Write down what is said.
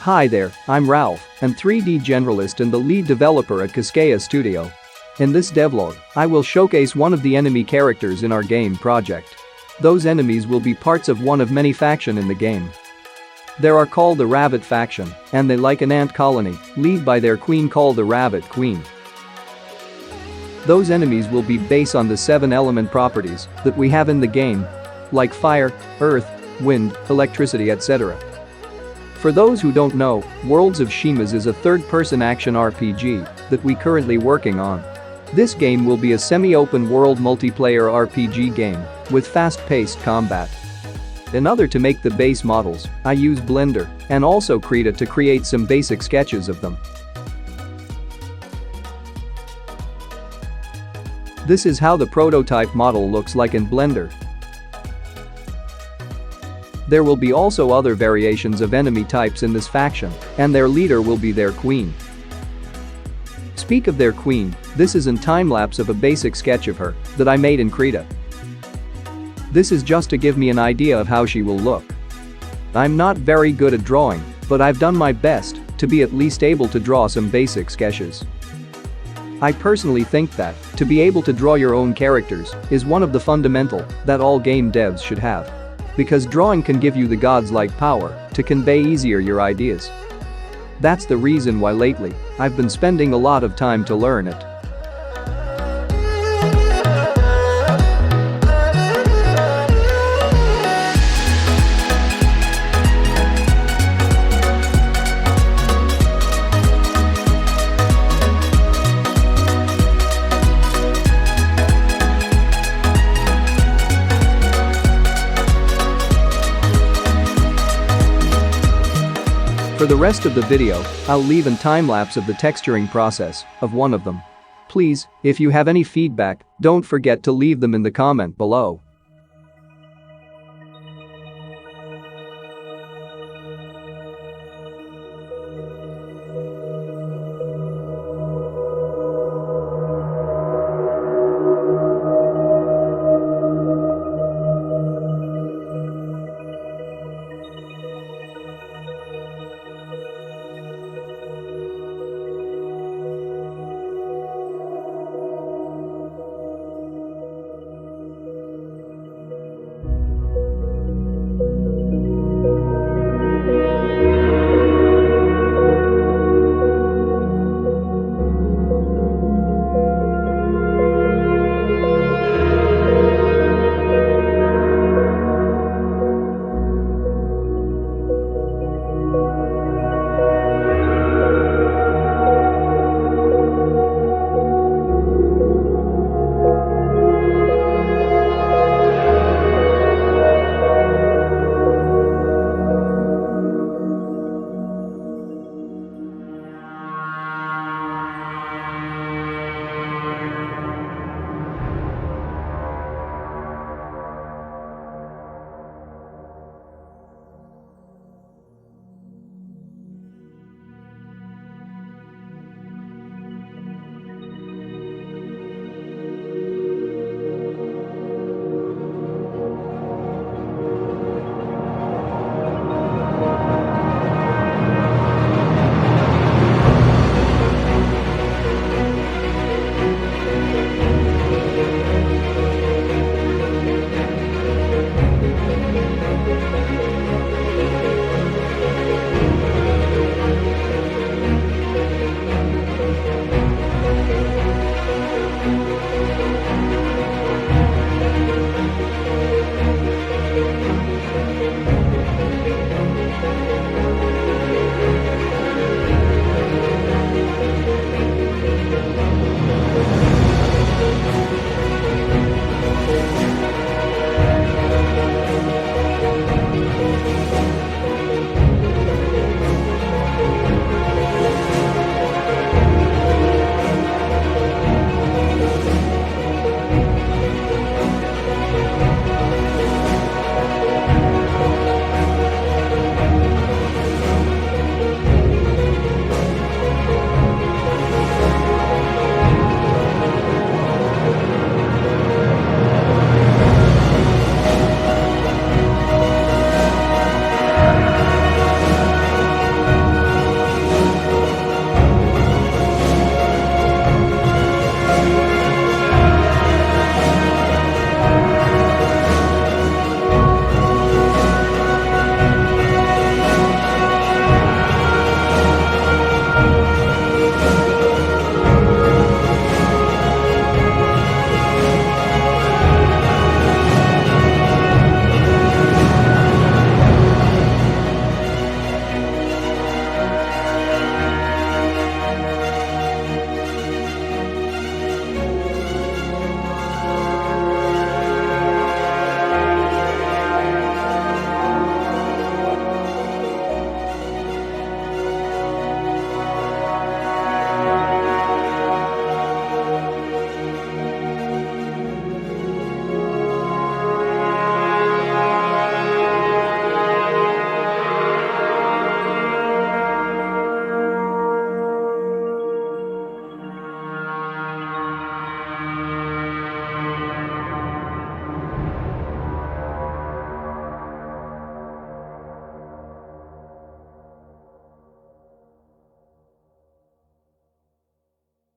Hi there, I'm Ralph, and 3D generalist and the lead developer at Cascaya Studio. In this devlog, I will showcase one of the enemy characters in our game project. Those enemies will be parts of one of many faction in the game. They are called the Rabbit faction, and they like an ant colony, led by their queen called the Rabbit Queen. Those enemies will be based on the 7 element properties that we have in the game, like fire, earth, wind, electricity, etc. For those who don't know, Worlds of Shimas is a third-person action RPG that we currently working on. This game will be a semi-open world multiplayer RPG game with fast-paced combat. In order to make the base models, I use Blender and also Krita to create some basic sketches of them. This is how the prototype model looks like in Blender. There will be also other variations of enemy types in this faction, and their leader will be their queen. Speak of their queen, this is a time-lapse of a basic sketch of her that I made in Krita. This is just to give me an idea of how she will look. I'm not very good at drawing, but I've done my best to be at least able to draw some basic sketches. I personally think that to be able to draw your own characters is one of the fundamental that all game devs should have. Because drawing can give you the gods-like power to convey easier your ideas. That's the reason why lately I've been spending a lot of time to learn it. For the rest of the video, I'll leave a time-lapse of the texturing process of one of them. Please, if you have any feedback, don't forget to leave them in the comment below.